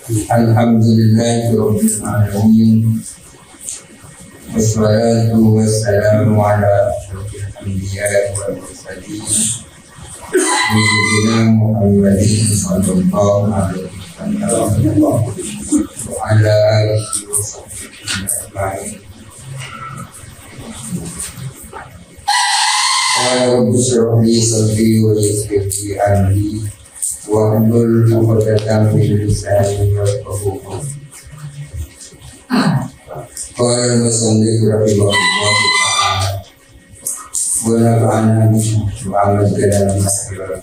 Alhamdulillahirabbil alamin. Wassalatu wassalamu ala asyrofil anbiya'i wal mursalin. Sayyidina Muhammadin sallallahu alaihi wasallam wa ala alihi wa sahbihi ajma'in. Rabbi shrah li sadri wa yassir li amri wahlul 'uqdatam min lisani yafqahu qawli. Qala al-musannif rahimahullah ta'ala wa nafa'ana Muhammad kalam nasira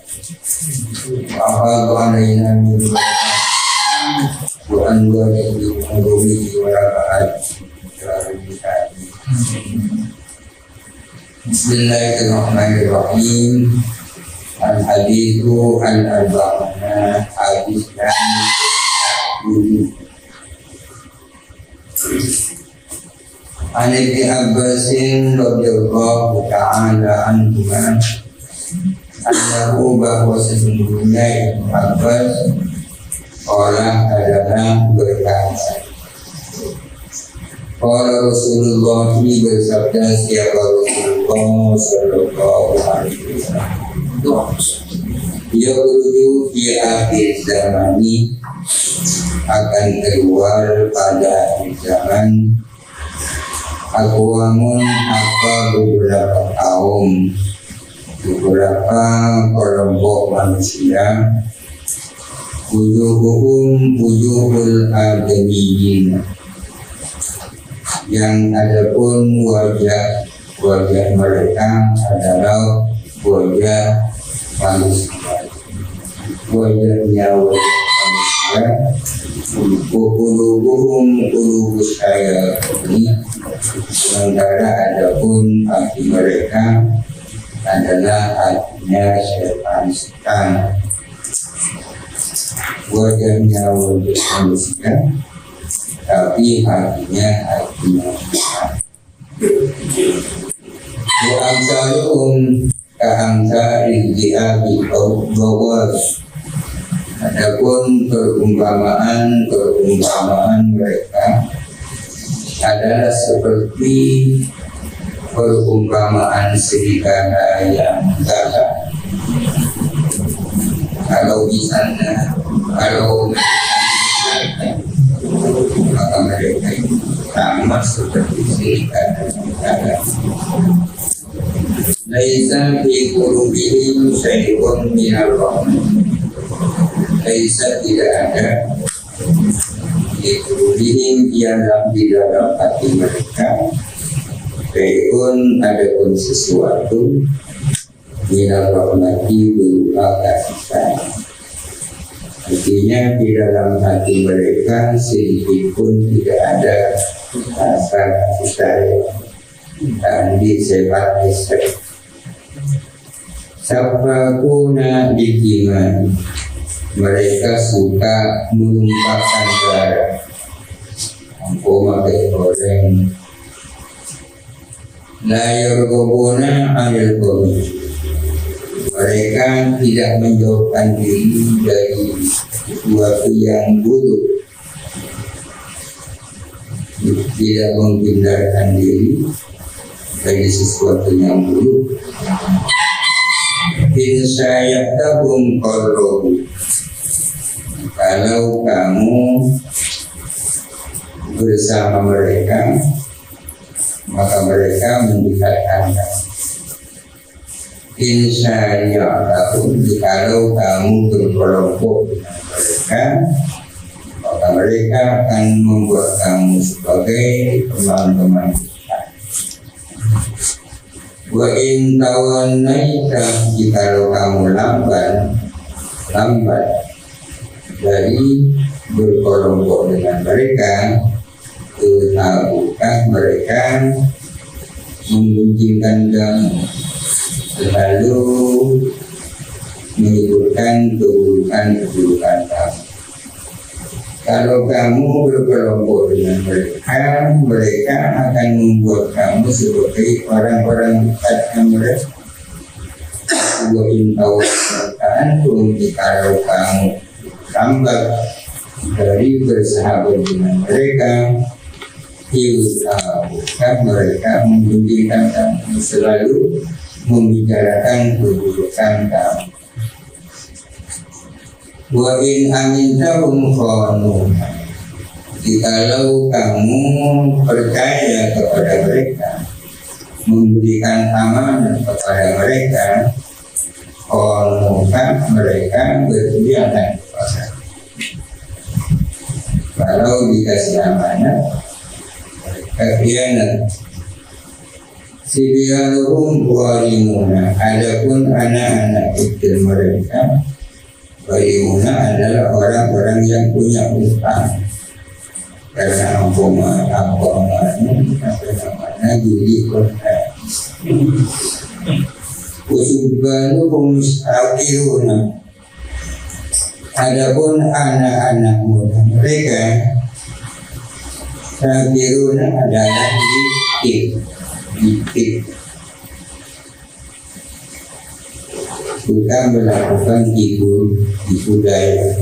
wa aqadu alaina min wa anwar al-qulubi wa rafa'at Bismillahirrahmanirrahim. Al-hadithu al-arba'una hadis yang ke-10. An Ibnu Abbasin radhiyallahu ta'ala anhuma annahu bahwa sesungguhnya Ibnu Abbas orang adalah berkata, Qala Rasulullah bersabda siapa Rasulullah sallallahu alaihi wasallam, yakhruju fi akhir zamani, akan keluar pada zaman aqwamun apa beberapa kaum, beberapa kelompok manusia, wujuhul adamiyyin, yang adapun wajah mereka adalah wajah manusia, wajahnya wajah manusia. Qulubus saya ini, sementara adapun hati mereka adalah hatinya setan. Wajahnya wajah manusia, tapi hatinya hati manusia. Wa amsaluhum ka'amsalil dhi'abi bawar. Adapun perumpamaan mereka adalah seperti perumpamaan serigala yang galak. Kalau maka mereka itu sama seperti serigala yang galak. Laisa fi qulubihim syai'un minal rahmah. Laisa tidak ada di qulubihim yang di dalam hati mereka syai'un, adapun sesuatu minal rahmati berupa kasih sayang. Artinya di dalam hati mereka sedikit pun tidak ada rasa kasih sayang dan disebut Sapakuna dikiman, mereka suka menumpahkan darah. Ampoma goreng. Layar gobona anil gobi, mereka tidak menjauhkan diri dari sesuatu yang buruk, tidak menghindarkan diri dari sesuatu yang buruk. Insayatahum qalbu, kalau kamu bersama mereka maka mereka melihat Anda. Insayatahum, kalau kamu berkelompok dengan mereka maka mereka akan membuat kamu sebagai teman-teman. Wa in tawannaita, jikalau kamu lambat dari berkelompok dengan mereka, tahukah mereka menggunjingkan kamu, lalu menyebutkan keburukan kamu. Kalau kamu berkelompok dengan mereka, mereka akan membuat kamu sebagai orang-orang dekatnya mereka. Wa in tawakkaltum, kalau kamu lambat dari bersahabat dengan mereka, mereka membimbingkan kamu, selalu membicarakan keburukan kamu. Wa in amintahum khanu, jikalau kamu percaya kepada mereka, memberikan amanah kepada mereka, mereka berkhianat kepada. Kalau dikasih amanah, khianat. Sibyanuhum walimuna, adapun anak-anak kecil mereka, walimuna adalah orang-orang yang punya utang. Karena apa-apa judi kontak. Usubbanuhum akhiruna, adapun anak-anak muda mereka, akhiruna adalah dikit, suka melakukan tipu daya.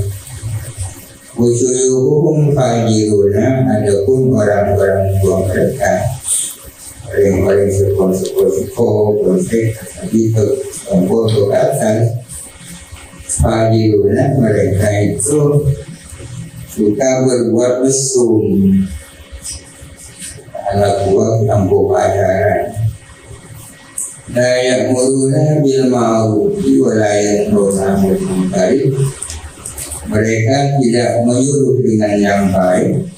Usuyuhum fajiruna, adapun orang-orang tua mereka, orang-orang sepuluh konsep itu tempur ke atas. Fajiruna, mereka itu suka berbuat mesum, anak buah tanpa ajaran. Dayak muruna bil ma'rufi wa la yanhauna 'anil munkari, mereka tidak menyuruh dengan yang baik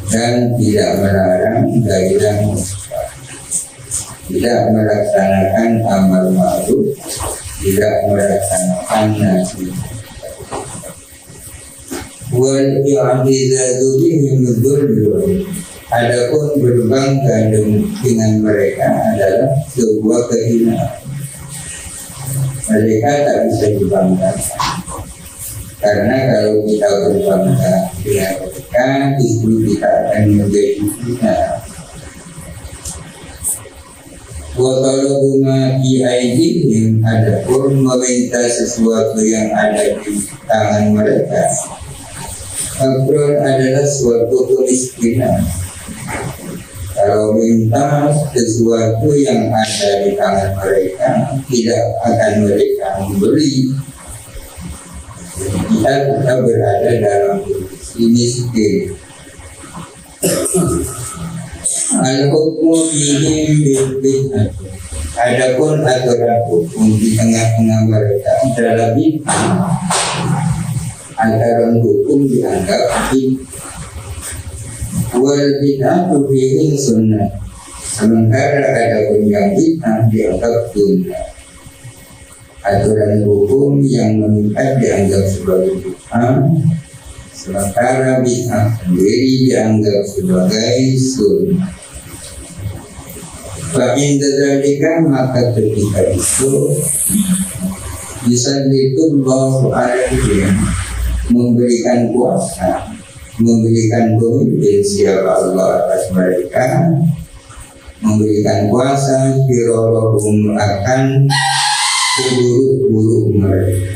dan tidak melarang dari yang munkar, tidak melaksanakan amal ma'ruf, tidak melaksanakan nahi. Wal i'tizadu bihim dzulm, adapun berbangga dengan mereka adalah sebuah kehinaan. Mereka tak bisa dibanggakan, karena kalau kita berbangga dengan mereka, itu kita akan menjadi hina. Wa talabuma fi aydihim, adapun meminta sesuatu yang ada di tangan mereka, Abrol adalah suatu kemiskinan. Kalau minta sesuatu yang ada di tangan mereka, tidak akan mereka memberi. Kita tetap berada dalam kondisi miskin. Al-hukmu bihim bil-bid'ah, adapun aturan hukum di tengah-tengah mereka adalah bid'ah. Aturan hukum dianggap bid'ah. Wal bid'atu fihi sunnah, sementara adapun yang bid'ah dianggap sunnah. Aturan hukum yang mengikat dianggap sebagai bid'ah, sementara bid'ah sendiri dianggap sebagai sunnah. Bagi dzalika, maka ketika itu Yusallitullahu alaihim, memberikan kuasa, memberikan pemimpin siapa Allah atas mereka, memberikan kuasa firorohum akan buruk-buruk mereka.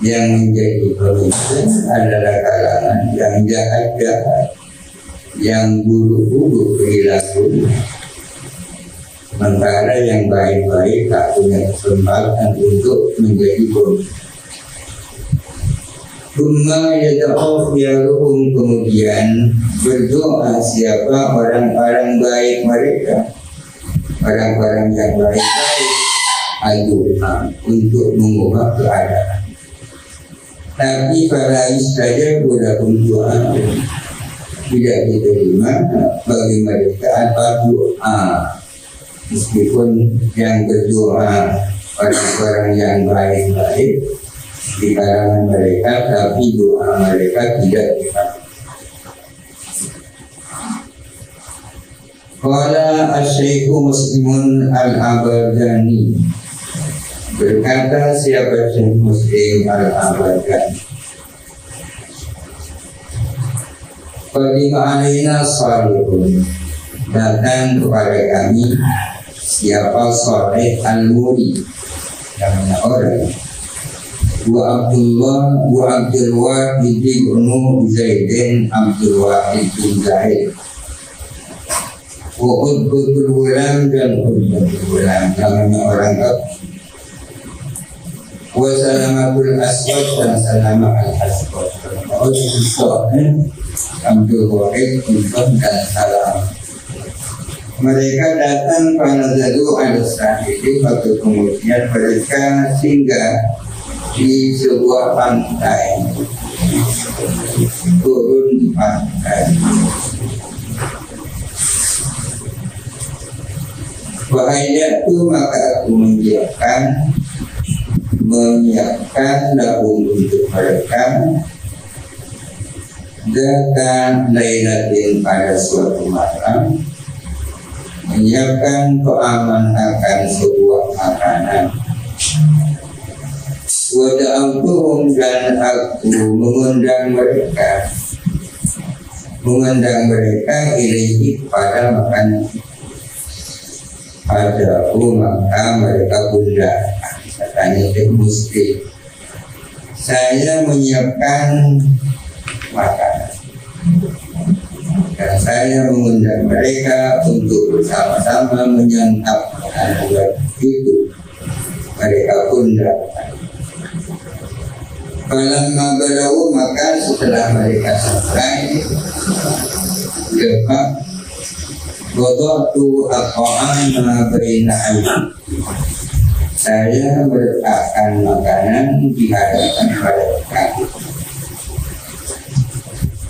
Yang menjadi pemimpin adalah kalangan yang jahat-jahat, yang buruk-buruk perilaku, sementara yang baik-baik tak punya kesempatan untuk menjadi pemimpin. Thumma yad'u yaruhum, kemudian berdoa siapa orang-orang baik mereka, orang-orang yang baik-baik, doa untuk mengubah keadaan. Tapi para saja walaupun doa tidak diterima bagi mereka apa doa, meskipun yang berdoa orang-orang yang baik-baik di kalangan mereka, tapi doa mereka tidak diterima. Qala asy-syaikhu Muslimun al-Abadani, berkata siapa Syekh Muslim al-Abadani, qadima alaina salihun, datang kepada kami siapa Saleh al-Muri, namanya orang wa Abdul Wahid bin Zaidin Abdul Wahid bin Zaid wa Utbatul Gulam dan Utbatul Gulam namanya orang kafir wa Salamatul Aswad dan Salamah al-Aswad Abdul Wahid dan Salam. Mereka datang pada Zadu al-Sahidi waktu kemudian mereka singgah di sebuah pantai, turun di pantai. Wahai itu maka aku menyiapkan lagu untuk mereka datang lailatin pada suatu malam, menyiapkan keamanan akan sebuah makanan. Wada'autuhum dan aku mengundang mereka ilaihi pada makanan. Padaku maka mereka bunda katanya itu mesti saya menyiapkan makanan dan saya mengundang mereka untuk bersama-sama menyantap makanan itu. Mereka pun datang. Falamma balau maka setelah mereka sampai Jepang Wadatu aqa'ana baina ayyam. Saya meletakkan makanan di hadapan mereka.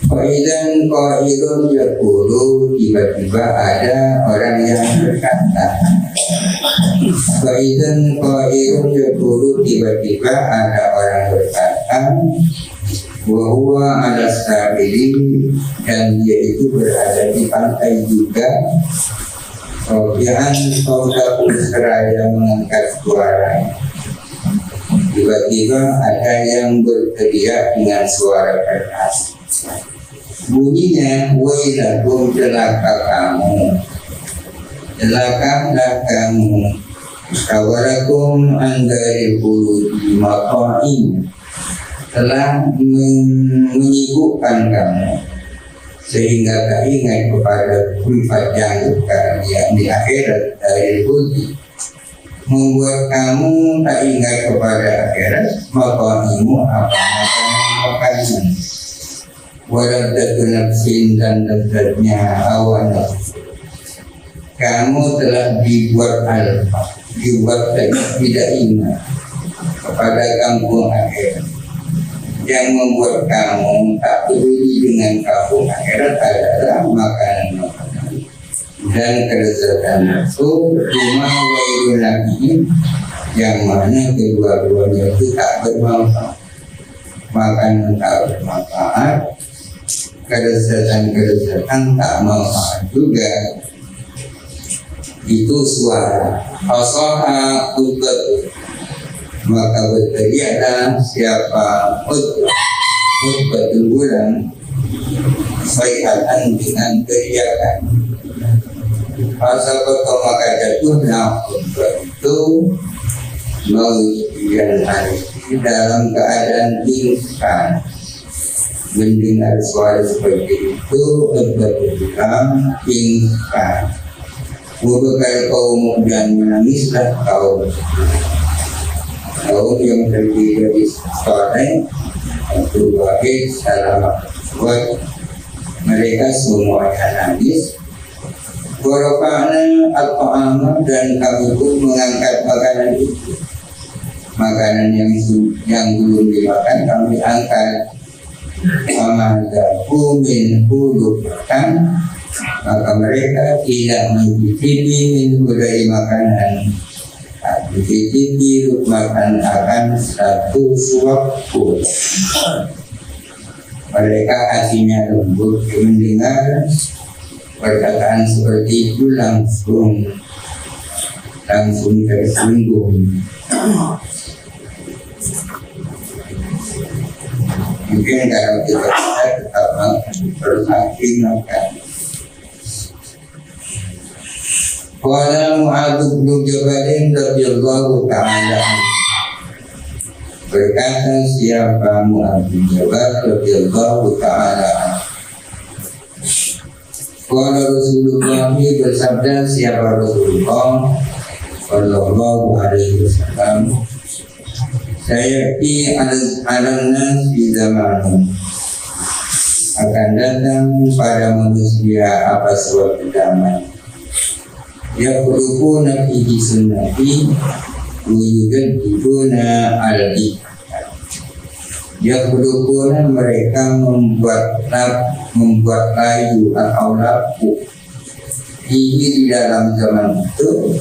Fa'idan qa'ilun yaqulu, tiba-tiba ada orang yang berkata. Fa'idan qa'ilun yaqulu, tiba-tiba ada orang berkata. Wa huwa ala sabili, dan dia itu berada di pantai juga. Sofian saudaku seraya mengangkat suara. Tiba-tiba ada yang berteriak dengan suara keras. Bunyinya, wailakum, celaka kamu, celakalah kamu, kawarakum andari bulu maqaim, telah menyibukkan kamu sehingga tak ingat kepada tempat yang kalian di akhirat dari budi, membuat kamu tak ingat kepada akhirat, maqaimu apa makanan waladatu nafsin dan lezatnya hawa nafsu. Kamu telah dibuat tidak ingat kepada kampung akhirat. Yang membuat kamu tak peduli dengan kampung akhirat adalah makanan-makanan dan kelezatan nafsu, cuma wailun lagi yang mana kedua-duanya itu tak bermanfaat. Makanan tak bermanfaat, kelezatan tak manfaat juga. Itu suara asaha utbatu, maka berteriaklah siapa Utbatul Gulam sayhatan dengan teriakan. Pasal kota maka jatuhlah Utbah itu maujian hari dalam keadaan pingsan. Mendengar suara seperti itu, Utbatul Gulam pingsan. Wabakal kaum dan menangislah kaum yang terdiri dari Saleh, Abdul Wahid, Salamah al-Aswad. Mereka semuanya nangis. Warafa'na al-ta'amah, dan kami pun mengangkat makanan itu. Makanan yang belum dimakan kami angkat. Amadaku min hulukan, maka mereka tidak mencicipi min dari makanan. Dicicipi makan akan satu suap pun. Mereka hatinya lembut mendengar perkataan seperti itu langsung tersinggung. Mungkin kalau kita tetap berhati makan. Qala Mu'adz bin Jabal radhiyallahu ta'ala, Berkata siapa Mu'adz bin Jabal radhiyallahu ta'ala, qala Rasulullah, bersabda siapa Rasulullah sallallahu alaihi wasallam, sayati al-nas di zaman akan datang pada manusia apa suatu zaman yaquluna fihi sunnati wuyugadibuna al-bid'ah. Yaquluna mereka membuat layu atau lapu fihi di dalam zaman itu,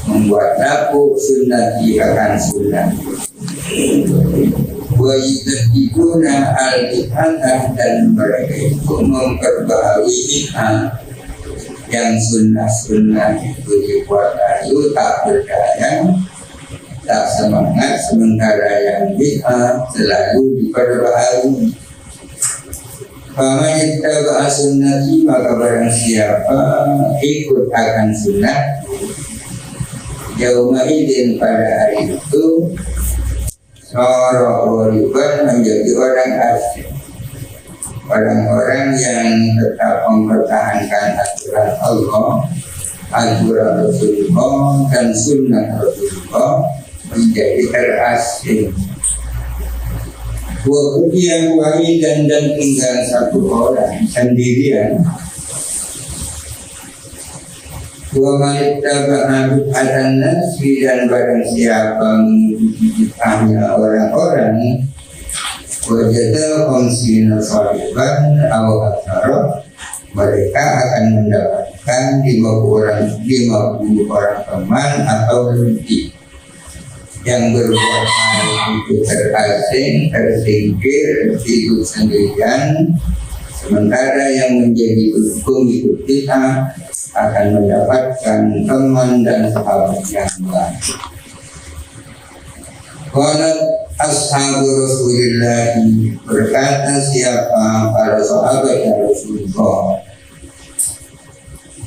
membuat lapu sunnati akan sunnah. Wa yudhibuna al-bid'ah, dan mereka itu memperbaharui bid'ah. Yang sunnah-sunnah itu dibuat layu, tak berdaya, tak semangat, sementara yang bid'ah selalu diperbaharui. Faman ittaba'a sunnati, maka barang siapa ikut akan sunnah, yauma idin pada hari itu, Soro'oriban menjadi orang asing, orang-orang yang tetap mempertahankan aturan Allah, aturan Rasulullah, dan sunnah Rasulullah menjadi terasing. Wakudian wahidan, dan tinggal satu orang sendirian. Wa manittaba'a bid'atan nasi, dan barang siapa mengikuti bid'ahnya orang-orang, wajada khamsina sahiban aw aktsara, mereka akan mendapatkan 50 orang teman atau lebih yang berbuat itu terasing, tersingkir, hidup sendirian, sementara yang menjadi pengikut kita akan mendapatkan teman dan sahabat yang baik. Qalat ashabu Rasulillah, berkata siapa para sahabat Rasulullah.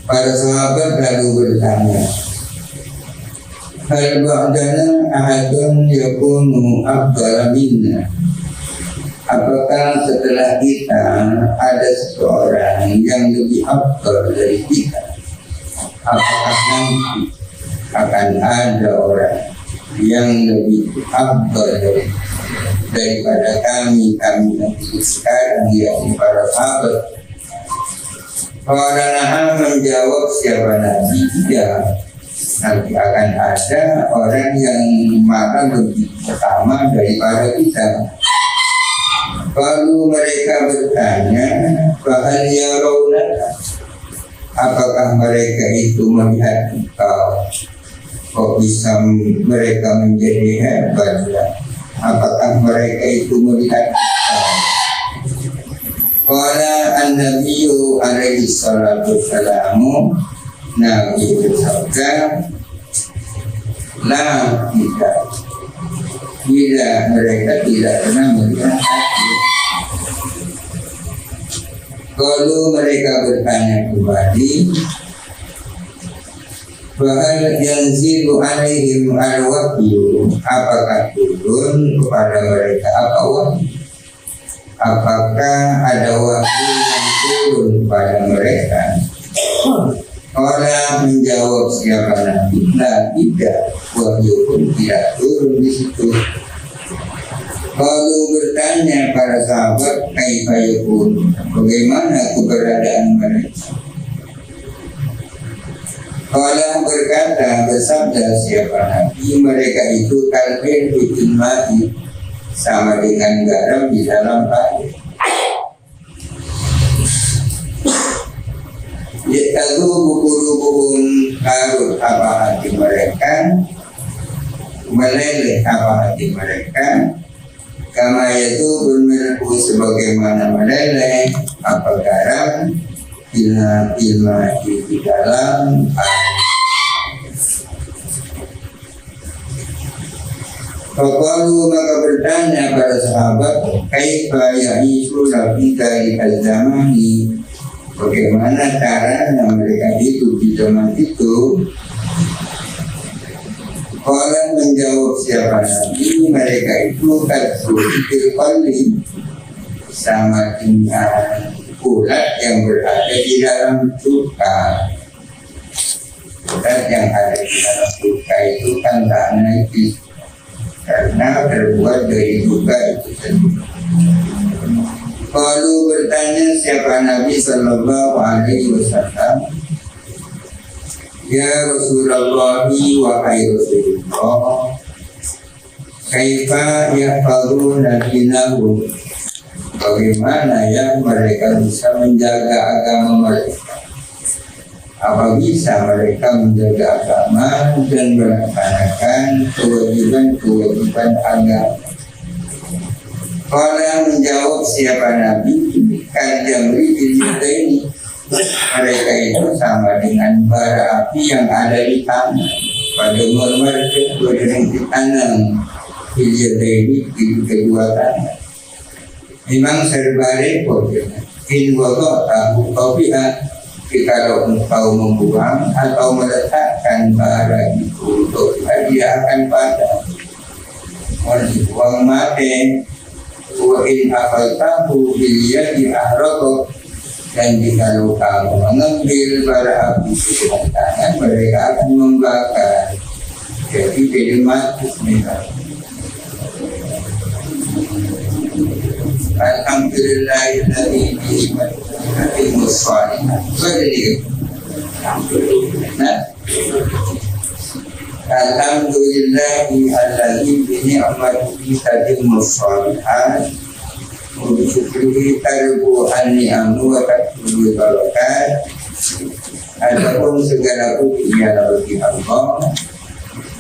Para sahabat lalu bertanya, hal ba'dana ahadun yakunu afdala minna, apakah setelah kita ada seseorang yang lebih afdal dari kita? Apakah nanti akan ada orang yang lebih afdal daripada kami nanti sekarang, yakni para sahabat? Para Nabi menjawab siapa Nabi, tidak, nanti akan ada orang yang malah lebih pertama daripada kita. Lalu mereka bertanya, bahal yarawna, apakah mereka itu melihat engkau? Kok bisa mereka menjadi hebat? Apakah mereka itu melihat engkau? Qala an-nabiyyu alaihi salatu wassalamu, Nabi bersabda, la, tidak, mereka tidak pernah melihat aku. Kalau mereka bertanya kembali, bahal yanzilu alaihim al-wahyu, apakah turun kepada mereka apa wahyu? Apakah ada wahyu yang turun kepada mereka? Orang menjawab siapa Nabi, nah tidak, wahyu pun tidak turun di situ. Lalu bertanya para sahabat, kaifa yakun, bagaimana keberadaan mereka? Kalau berkata, bersabda siapa Nabi, mereka itu kalbir bikin mati, sama dengan garam di dalam air. Yaitu bubur-bubur larut apa hati mereka, meleleh apa hati mereka, kama yaitu bermilku sebagaimana meleleh apa garam bila di dalam air. Faqalu, maka bertanya para sahabat, kaifa ya'isu fi dzalikal zamani, bagaimana caranya mereka hidup di zaman itu? Orang menjawab siapa Nabi, mereka itu kali sama dengan ulat yang berada di dalam cuka. Ulat yang ada di dalam cuka itu kan tak najis karena terbuat dari cuka itu sendiri. Kalau bertanya siapa Nabi Sallallahu Alaihi Wasallam, ya Rasulullah wahai Rasulullah, kaifa yahfazuna dinahu, bagaimana ya mereka bisa menjaga agama mereka? Apa bisa mereka menjaga agama dan melaksanakan kewajiban-kewajiban agama? Kalau menjawab siapa Nabi, kan Jamri ini mereka itu sama dengan bara api yang ada di tanah. Pada umur mereka berdiri di tanah, ini di kedua tanah. Memang serba repot. In wadah tahu kau pihak, kalau engkau membuang atau meletakkan bara itu, dia akan padam. Kalau dibuang mati, wa in akaltahu biliyadi ahraqo, dan jikalau kamu mengambil bara api dengan tangan, mereka akan membakar. Jadi jadi mati mereka. Alhamdulillahilladzi bihi musalihat. Berdiri. Nah, Alhamdulillahilladzi bihi musalihat. Syukrihi tarbu an-ni'amu wa takfuru barakat. Adapun segala puji adalah bagi Allah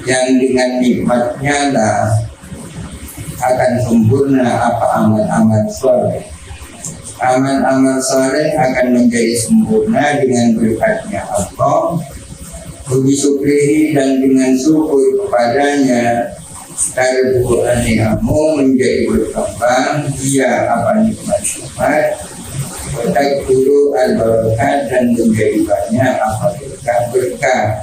yang dengan nikmatnya lah akan sempurna apa amal-amal soleh. Amal-amal soleh akan menjadi sempurna dengan berkatnya Allah. Puji syukrihi, dan dengan syukur kepadanya tarbu an-ni'amu menjadi berkembang dia apa nikmat-nikmat, takfuru al-barakat, dan menjadi banyak apa berkah.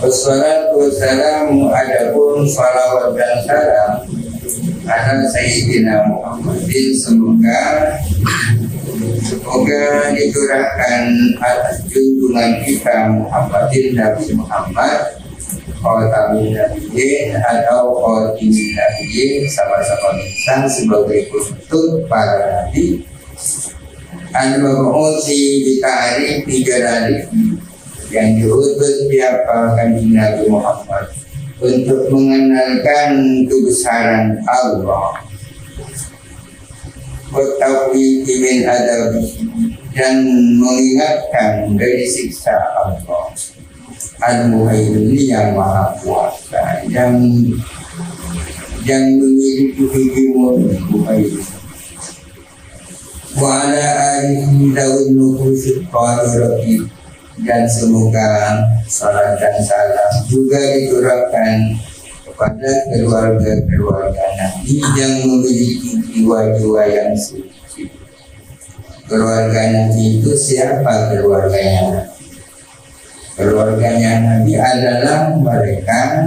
Wassalatu wassalamu, adapun salawat dan salam ala Sayyidina Muhammadin, semoga dicurahkan atas junjungan kita Muhammadin, Nabi Muhammad Khatamin Nabiyyin atau Khatimin Nabiyyin, sama-sama bisa sebagai penutup para nabi. Al-Mabu'uthi bita'arif bijalalihi, yang diutus siapa kanjeng Nabi Muhammad untuk mengenalkan kebesaran Allah, bertauhid min adabi, dan mengingatkan dari siksa Allah. Al-Muhaimin, yang maha kuasa, yang memiliki hikmah Muhaimin. Wa ala alihi daun nufusyut qadiratif, dan semoga salat dan salam juga dicurahkan kepada keluarga-keluarga Nabi yang memiliki jiwa-jiwa yang suci. Keluarga Nabi itu siapa keluarganya? Keluarganya Nabi adalah mereka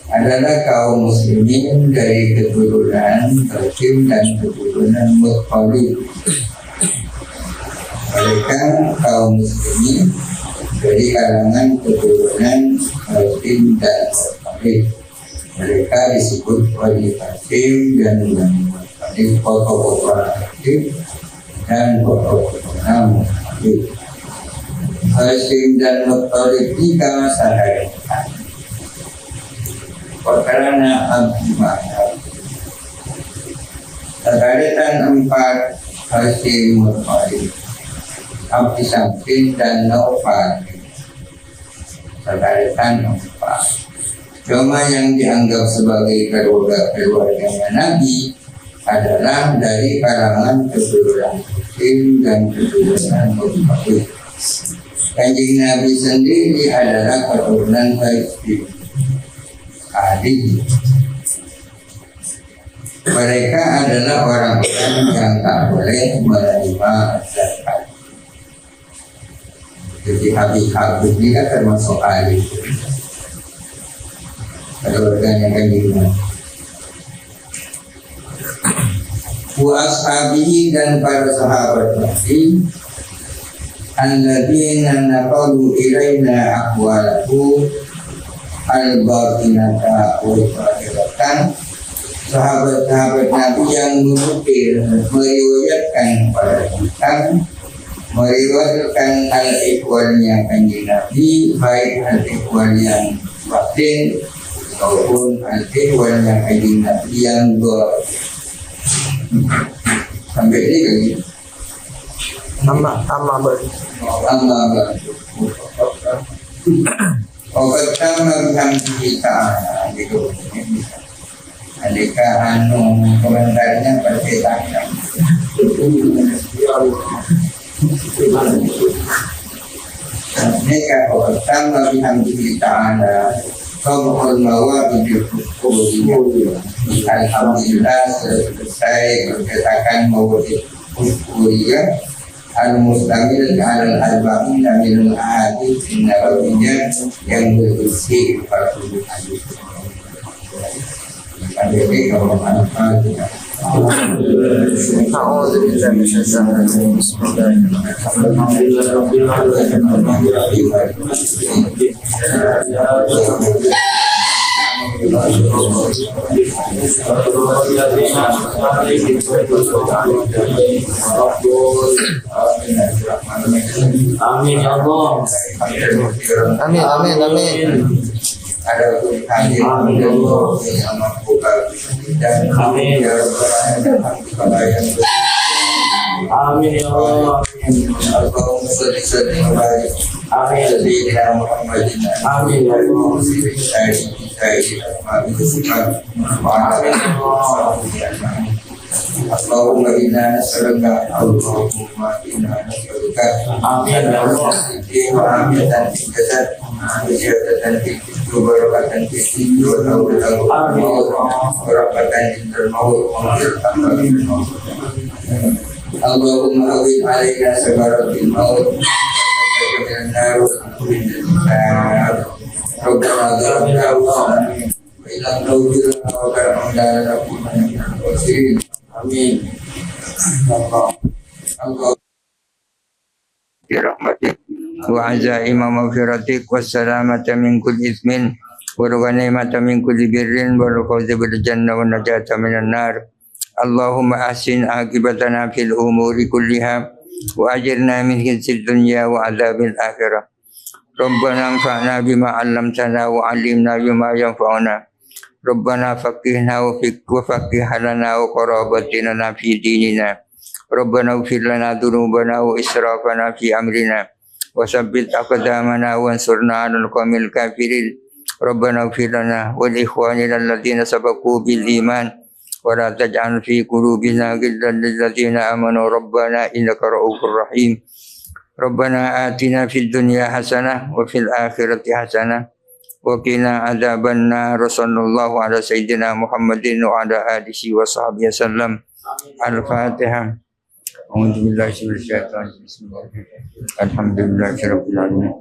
adalah kaum muslimin dari keturunan Hashim dan keturunan Muttalib. Mereka kaum muslimin dari kalangan keturunan Hashim dan Muttalib. Mereka disebut Bani Hashim dan Bani Muttalib, pokok-pokok Hashim dan pokok-pokok Muttalib. Hashim dan Muttalib jika sadarikan perkara Abdi Manaf. Sadarikan 4 Hashim Muttalib, Abdi Samsin dan Naufal. Sadarikan 4. Cuma yang dianggap sebagai keluarga-keluarganya Nabi adalah dari kalangan keturunan Hashim dan keturunan Muttalib. Kanjeng Nabi sendiri adalah keturunan Hashim. Adik. Mereka adalah orang-orang yang tak boleh menerima zakat. Jadi Habib ini kan termasuk ahli. keluarganya kanjeng Nabi. Wa ashabihi dan para sahabat Nabi alladzina naqalu ilaina aqwalahu al-batinata wa al-zahiratan, sahabat-sahabat Nabi yang menukil meriwayatkan kepada kita, meriwayatkan al-ikhwalnya kanjeng Nabi, baik al-ikhwal yang batin maupun al-ikhwalnya kanjeng Nabi yang sampai ini lagi Amma obat sama bihamdihi ta'ala gitu. Alika anu komentarnya berbeda. Mereka obat sama bihamdihi ta'ala Qabul mawabidil kuliah. Alhamdulillah selesai berkatakan mawabidil kuliah al-mustamil al-alba'in minul ahadith nabawiyah yang berisi 40 hadis. Jadi kalau Al-Fatihah. A'udzu billahi minasyaitonir rajim. Amin ya Allah. Amin. Ada hadir yang membuka dan Amin. Amin ya Allah. Allahumma sholli wa barik Amin. Sayyidina Muhammadin. Amin ya Allah. Allahumma inna nas'aluka Allahumma inna nas'aluka Amin ya Allah. wa amatan fi jasad ziyadatan fi barakatan fi wa tawbatan barakatan indal maut wa rahmatan maut. Allahumma awin alaina sabaratil maut wa nar Rabbana dzalna wa ilam tawfir wa karamna rabbina. Amin. Allah birahmatik wa azaima maghfiratik wassalamata min kulli ismin wa ghanimata min kulli birrin wa fawza bil jannah wa najata minan nar. Allahumma ahsin aqibatana fil umuri kulliha wa ajirna min khizyid dunya wa adzabil akhirah. Rabbana anfa'na bima 'allamtana wa 'allimna bima yanfa'una. Rabbana faqihna wa faqih lana wa qarabatina fi dinina. Rabbana ighfir lana dhunubana wa israfana fi amrina wa tsabbit aqdamana wa ansurna 'alal qawmil kafirin. Rabbana ighfir lana wa li ikhwanina alladziina sabaqu bil iman wa la taj'al fi qulubina ghillan lil ladziina amanu rabbana innaka ra'ufur rahim. Rabbana atina fid dunya hasanah wa fil akhirati hasanah wa qina adzabannar. Sallallahu ala sayyidina Muhammadin wa ala alihi wa sahbihi wasallam. Al-Fatihah. A'udzu billahi minasyaitonir rajim. Bismillahirrahmanirrahim. Alhamdulillahirabbil alamin.